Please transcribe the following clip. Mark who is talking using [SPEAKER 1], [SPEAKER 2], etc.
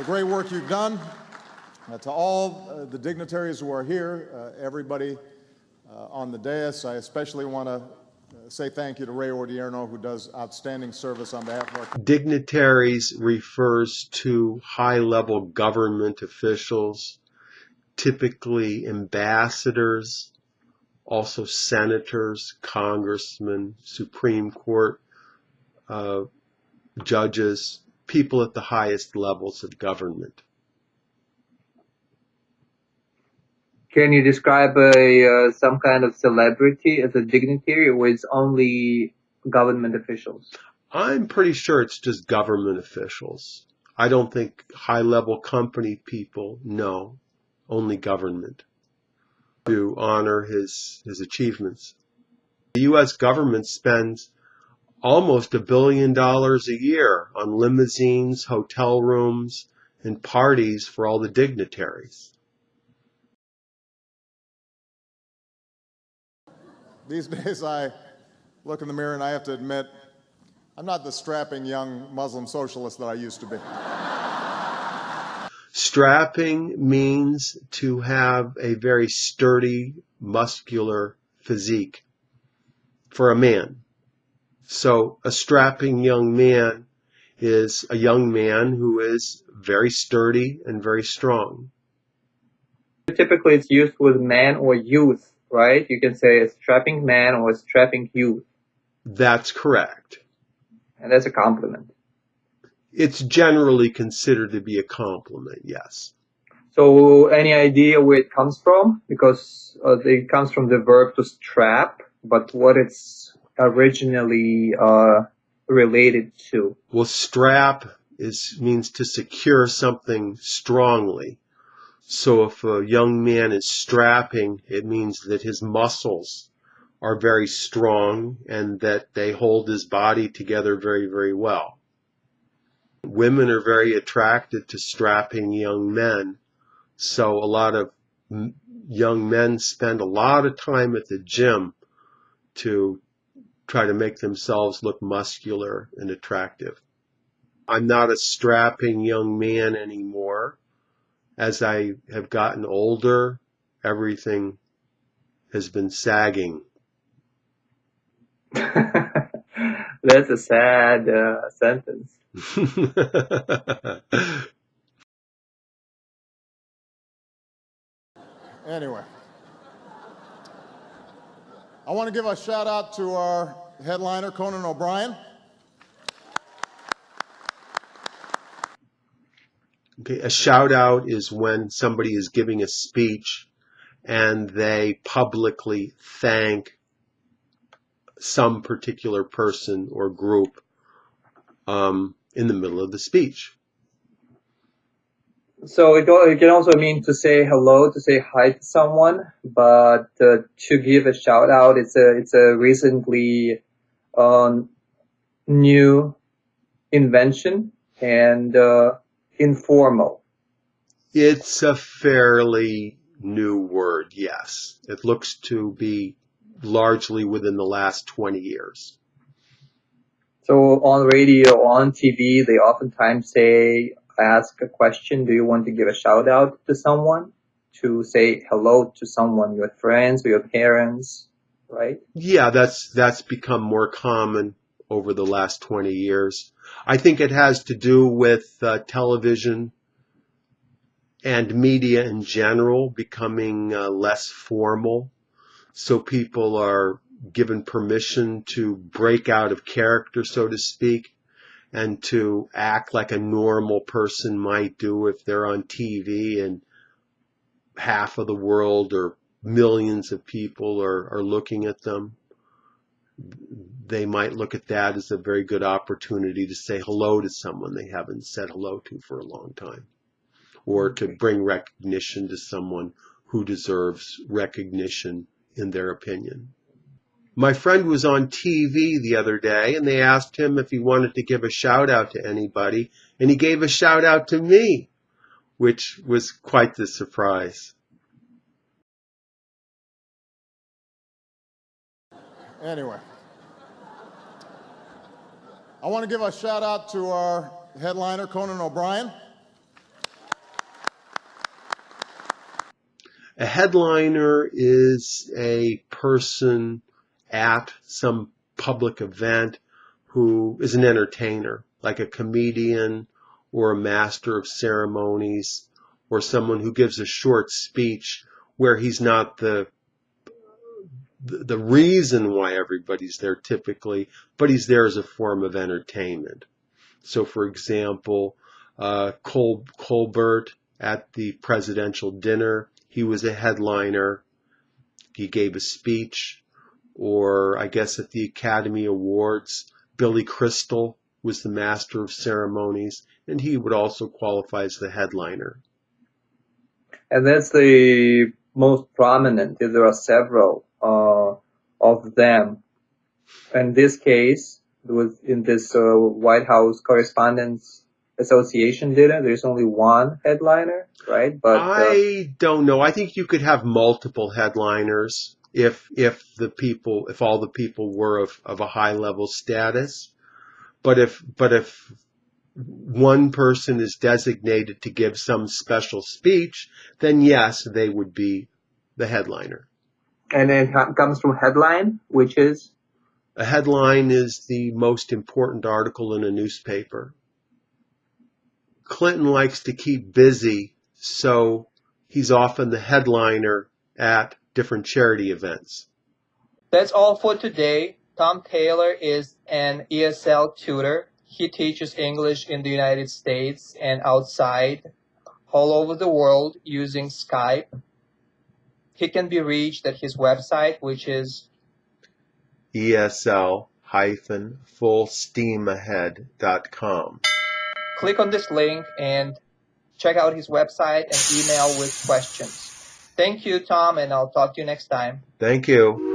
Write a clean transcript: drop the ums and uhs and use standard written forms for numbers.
[SPEAKER 1] great work you've done. To all the dignitaries who are here, everybody on the dais, I especially want to say thank you to Ray Odierno, who does outstanding service on behalf of our...
[SPEAKER 2] Dignitaries refers to high-level government officials, typically ambassadors, also senators, congressmen, Supreme Court judges, people at the highest levels of government.
[SPEAKER 3] Can you describe some kind of celebrity as a dignitary, or is only government officials?
[SPEAKER 2] I'm pretty sure it's just government officials. I don't think high-level company people, no, only government, to honor his achievements. The U.S. government spends almost $1 billion a year on limousines, hotel rooms, and parties for all the dignitaries.
[SPEAKER 1] These days I look in the mirror and I have to admit, I'm not the strapping young Muslim socialist that I used to be.
[SPEAKER 2] Strapping means to have a very sturdy, muscular physique for a man. So a strapping young man is a young man who is very sturdy and very strong.
[SPEAKER 3] Typically it's used with man or youth, right? You can say a strapping man or a strapping youth.
[SPEAKER 2] That's correct.
[SPEAKER 3] And that's a compliment.
[SPEAKER 2] It's generally considered to be a compliment, yes.
[SPEAKER 3] So any idea where it comes from? Because it comes from the verb to strap, but what it's originally related to?
[SPEAKER 2] Well, strap means to secure something strongly. So if a young man is strapping, it means that his muscles are very strong and that they hold his body together very, very well. Women are very attracted to strapping young men, so a lot of young men spend a lot of time at the gym to try to make themselves look muscular and attractive. I'm not a strapping young man anymore. As I have gotten older, everything has been sagging.
[SPEAKER 3] That's a sad sentence.
[SPEAKER 1] Anyway, I want to give a shout out to our headliner, Conan O'Brien.
[SPEAKER 2] Okay, a shout out is when somebody is giving a speech and they publicly thank some particular person or group in the middle of the speech.
[SPEAKER 3] So it can also mean to say hello, to say hi to someone, but to give a shout out, it's a recently new invention and informal.
[SPEAKER 2] It's a fairly new word, yes. It looks to be largely within the last 20 years.
[SPEAKER 3] So on radio, on TV, they oftentimes ask a question, do you want to give a shout out to someone? To say hello to someone, your friends or your parents, right?
[SPEAKER 2] Yeah, that's become more common over the last 20 years. I think it has to do with television and media in general becoming less formal. So people are given permission to break out of character, so to speak, and to act like a normal person might do if they're on TV and half of the world or millions of people are looking at them. They might look at that as a very good opportunity to say hello to someone they haven't said hello to for a long time, or to bring recognition to someone who deserves recognition in their opinion. My friend was on TV the other day, and they asked him if he wanted to give a shout out to anybody, and he gave a shout out to me, which was quite the surprise.
[SPEAKER 1] Anyway, I want to give a shout out to our headliner, Conan O'Brien.
[SPEAKER 2] A headliner is a person at some public event who is an entertainer, like a comedian or a master of ceremonies or someone who gives a short speech where he's not the reason why everybody's there typically, but he's there as a form of entertainment. So, for example, Colbert at the presidential dinner, he was a headliner. He gave a speech. Or I guess at the Academy Awards, Billy Crystal was the master of ceremonies, and he would also qualify as the headliner.
[SPEAKER 3] And that's the most prominent. There are several of them. In this case, in this White House Correspondents Association dinner, there's only one headliner, right? But
[SPEAKER 2] I don't know. I think you could have multiple headliners if all the people were of a high level status. But if one person is designated to give some special speech, then yes, they would be the headliner.
[SPEAKER 3] And it comes from headline, which is?
[SPEAKER 2] A headline is the most important article in a newspaper. Clinton likes to keep busy, so he's often the headliner at different charity events.
[SPEAKER 4] That's all for today. Tom Taylor is an ESL tutor. He teaches English in the United States and outside, all over the world using Skype. He can be reached at his website, which is
[SPEAKER 2] ESL-fullsteamahead.com.
[SPEAKER 4] Click on this link and check out his website and email with questions. Thank you, Tom, and I'll talk to you next time.
[SPEAKER 2] Thank you.